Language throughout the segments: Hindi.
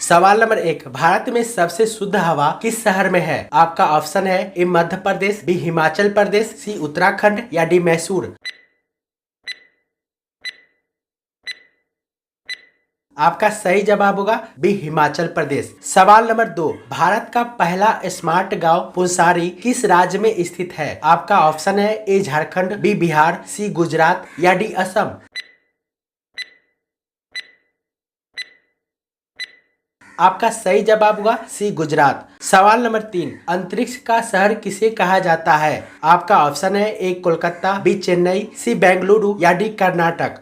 सवाल नंबर 1, भारत में सबसे शुद्ध हवा किस शहर में है? आपका ऑप्शन है ए मध्य प्रदेश, बी हिमाचल प्रदेश, सी उत्तराखंड या डी मैसूर। आपका सही जवाब होगा बी हिमाचल प्रदेश। सवाल नंबर 2, भारत का पहला स्मार्ट गांव पुंसारी किस राज्य में स्थित है? आपका ऑप्शन है ए झारखंड, बी बिहार, सी गुजरात या डी असम। आपका सही जवाब होगा सी गुजरात। सवाल नंबर 3, अंतरिक्ष का शहर किसे कहा जाता है? आपका ऑप्शन है ए कोलकाता, बी चेन्नई, सी बेंगलुरु या डी कर्नाटक।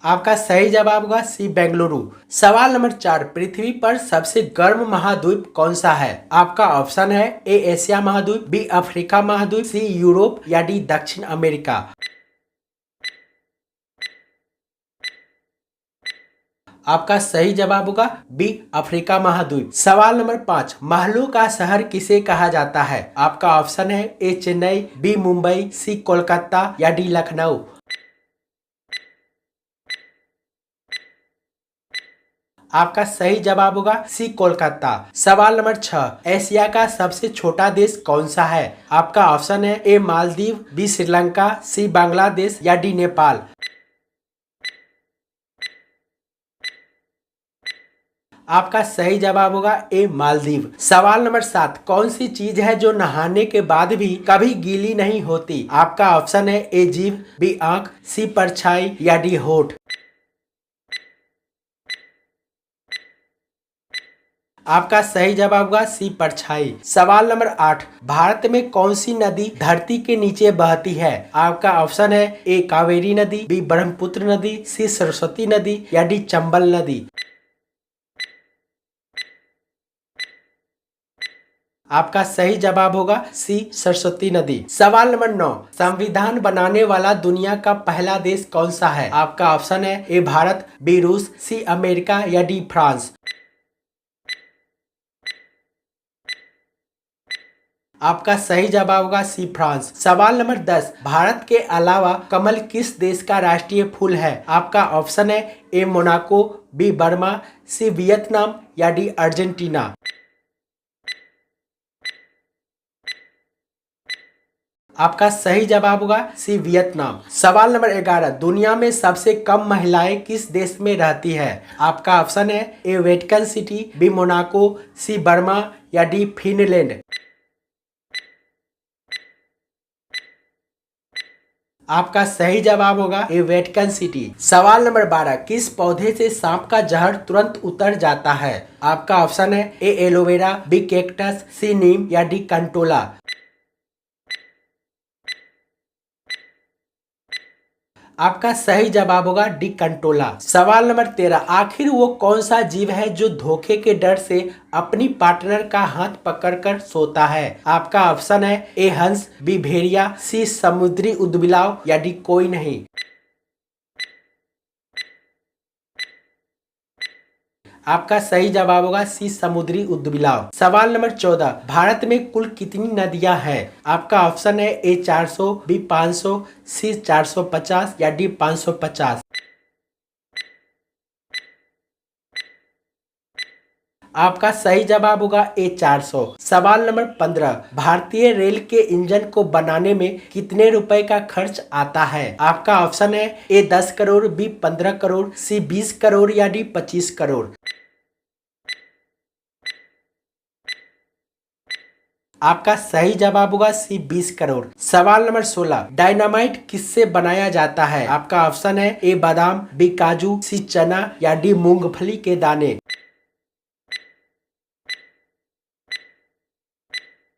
आपका सही जवाब होगा सी बेंगलुरु। सवाल नंबर 4, पृथ्वी पर सबसे गर्म महाद्वीप कौन सा है? आपका ऑप्शन है ए एशिया महाद्वीप, बी अफ्रीका महाद्वीप, सी यूरोप या डी दक्षिण अमेरिका। आपका सही जवाब होगा बी अफ्रीका महाद्वीप। सवाल नंबर 5, महलों का शहर किसे कहा जाता है? आपका ऑप्शन है ए चेन्नई, बी मुंबई, सी कोलकाता या डी लखनऊ। आपका सही जवाब होगा सी कोलकाता। सवाल नंबर 6, एशिया का सबसे छोटा देश कौन सा है? आपका ऑप्शन है ए मालदीव, बी श्रीलंका, सी बांग्लादेश या डी नेपाल। आपका सही जवाब होगा ए मालदीव। सवाल नंबर 7, कौन सी चीज है जो नहाने के बाद भी कभी गीली नहीं होती? आपका ऑप्शन है ए जीभ, बी आंख, सी परछाई या डी होठ। आपका सही जवाब होगा सी परछाई। सवाल नंबर 8, भारत में कौन सी नदी धरती के नीचे बहती है? आपका ऑप्शन है ए कावेरी नदी, बी ब्रह्मपुत्र नदी, सी सरस्वती नदी या डी चंबल नदी। आपका सही जवाब होगा सी सरस्वती नदी। सवाल नंबर 9, संविधान बनाने वाला दुनिया का पहला देश कौन सा है? आपका ऑप्शन है ए भारत, बी रूस, सी अमेरिका या डी फ्रांस। आपका सही जवाब होगा सी फ्रांस। सवाल नंबर 10, भारत के अलावा कमल किस देश का राष्ट्रीय फूल है? आपका ऑप्शन है A Monaco, B Burma, C Vietnam या डी अर्जेंटीना। आपका सही जवाब होगा सी वियतनाम। सवाल नंबर 11, दुनिया में सबसे कम महिलाएं किस देश में रहती है? आपका ऑप्शन है ए वेटिकन सिटी, बी मोनाको, सी बर्मा या डी फिनलैंड। आपका सही जवाब होगा ए वेटिकन सिटी। सवाल नंबर 12, किस पौधे से सांप का जहर तुरंत उतर जाता है? आपका ऑप्शन है ए एलोवेरा, बी कैक्टस, सी नीम या डी कंटोला। आपका सही जवाब होगा डी कंटोला। सवाल नंबर 13, आखिर वो कौन सा जीव है जो धोखे के डर से अपनी पार्टनर का हाथ पकड़कर सोता है? आपका ऑप्शन है ए हंस, बी भेड़िया, सी समुद्री उदबिलाव या डी कोई नहीं। आपका सही जवाब होगा सी समुद्री उदबिलाव। सवाल नंबर 14, भारत में कुल कितनी नदियां हैं? आपका ऑप्शन है ए 400, बी 500, सी 450 या डी 550। आपका सही जवाब होगा ए 400। सवाल नंबर 15, भारतीय रेल के इंजन को बनाने में कितने रुपए का खर्च आता है? आपका ऑप्शन है ए 10 करोड़, बी 15 करोड़, सी 20 करोड़ या डी 25 करोड़। आपका सही जवाब होगा सी 20 करोड़। सवाल नंबर 16, डायनामाइट किससे बनाया जाता है? आपका ऑप्शन है ए बादाम, बी काजू, सी चना या डी मूंगफली के दाने।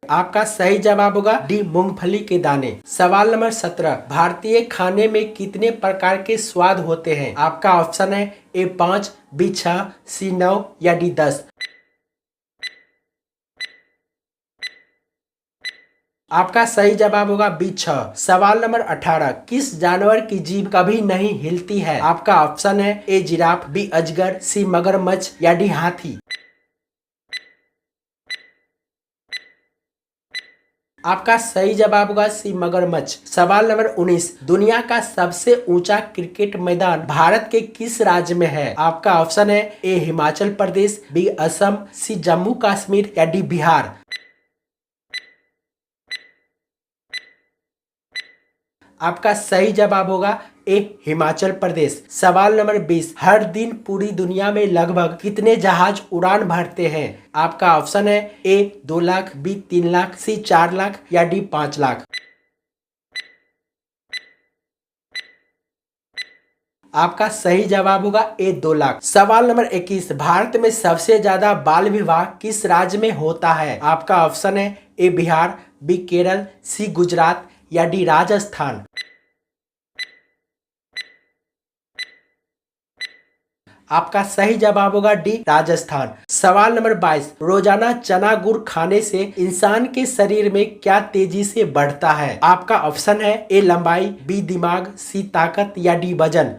आपका सही जवाब होगा डी मूंगफली के दाने। सवाल नंबर 17, भारतीय खाने में कितने प्रकार के स्वाद होते हैं? आपका ऑप्शन है ए 5, बी 6, सी 9 या डी 10। आपका सही जवाब होगा बी 6। सवाल नंबर 18, किस जानवर की जीभ कभी नहीं हिलती है? आपका ऑप्शन है ए जिराफ, बी अजगर, सी मगरमच्छ या डी हाथी। आपका सही जवाब होगा सी मगरमच्छ। सवाल नंबर 19, दुनिया का सबसे ऊंचा क्रिकेट मैदान भारत के किस राज्य में है? आपका ऑप्शन है ए हिमाचल प्रदेश, बी असम, सी जम्मू कश्मीर या डी बिहार। आपका सही जवाब होगा ए हिमाचल प्रदेश। सवाल नंबर 20, हर दिन पूरी दुनिया में लगभग कितने जहाज उड़ान भरते हैं? आपका ऑप्शन है ए 2 लाख, बी 3 लाख, सी 4 लाख या डी 5 लाख। आपका सही जवाब होगा ए 2 लाख। सवाल नंबर 21, भारत में सबसे ज्यादा बाल विवाह किस राज्य में होता है? आपका ऑप्शन है ए बिहार, बी केरल, सी गुजरात या डी राजस्थान। आपका सही जवाब होगा डी राजस्थान। सवाल नंबर 22, रोजाना चना गुड़ खाने से इंसान के शरीर में क्या तेजी से बढ़ता है? आपका ऑप्शन है ए लंबाई, बी दिमाग, सी ताकत या डी वजन।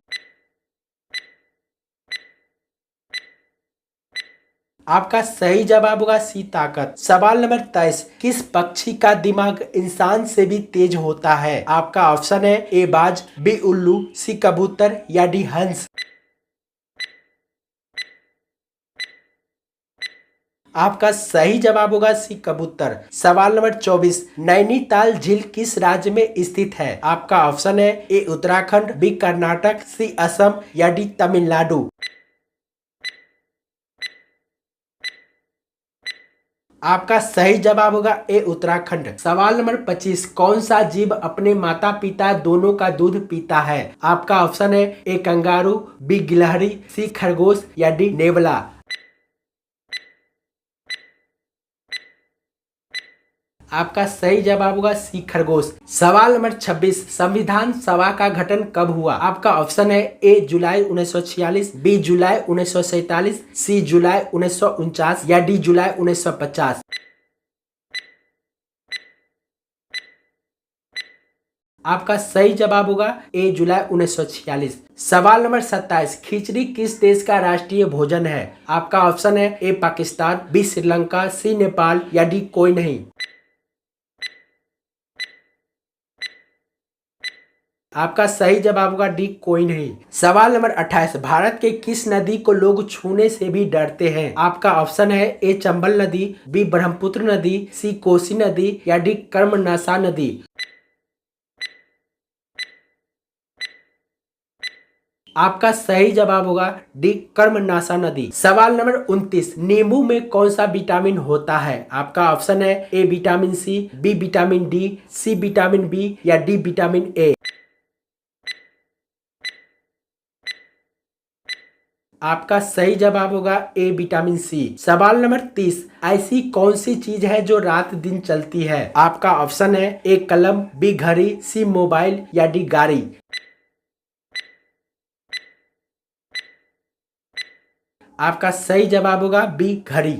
आपका सही जवाब होगा सी ताकत। सवाल नंबर 23, किस पक्षी का दिमाग इंसान से भी तेज होता है? आपका ऑप्शन है ए बाज, बी उल्लू, सी कबूतर या डी हंस। आपका सही जवाब होगा सी कबूतर। सवाल नंबर 24, नैनीताल झील किस राज्य में स्थित है? आपका ऑप्शन है ए उत्तराखंड, बी कर्नाटक, सी असम या डी तमिलनाडु। आपका सही जवाब होगा ए उत्तराखंड। सवाल नंबर 25, कौन सा जीव अपने माता पिता दोनों का दूध पीता है? आपका ऑप्शन है ए कंगारू, बी गिलहरी, सी खरगोश या डी नेवला। आपका सही जवाब होगा सी खरगोश। सवाल नंबर 26, संविधान सभा का गठन कब हुआ? आपका ऑप्शन है ए जुलाई 1946, बी जुलाई 1947, सी जुलाई 1949 या डी जुलाई 1950। आपका सही जवाब होगा ए जुलाई 1946। सवाल नंबर 27, खिचड़ी किस देश का राष्ट्रीय भोजन है? आपका ऑप्शन है ए पाकिस्तान, बी श्रीलंका, सी नेपाल या डी कोई नहीं। आपका सही जवाब होगा डी कोई नहीं। सवाल नंबर 28, भारत के किस नदी को लोग छूने से भी डरते हैं? आपका ऑप्शन है ए चंबल नदी, बी ब्रह्मपुत्र नदी, सी कोसी नदी या डी कर्मनाशा नदी। आपका सही जवाब होगा डी कर्मनाशा नदी। सवाल नंबर 29, नींबू में कौन सा विटामिन होता है? आपका ऑप्शन है A vitamin C, B vitamin D, C vitamin B या डी विटामिन ए। आपका सही जवाब होगा ए विटामिन सी। सवाल नंबर 30, ऐसी कौन सी चीज है जो रात दिन चलती है? आपका ऑप्शन है ए कलम, बी घड़ी, सी मोबाइल या डी गाड़ी। आपका सही जवाब होगा बी घड़ी।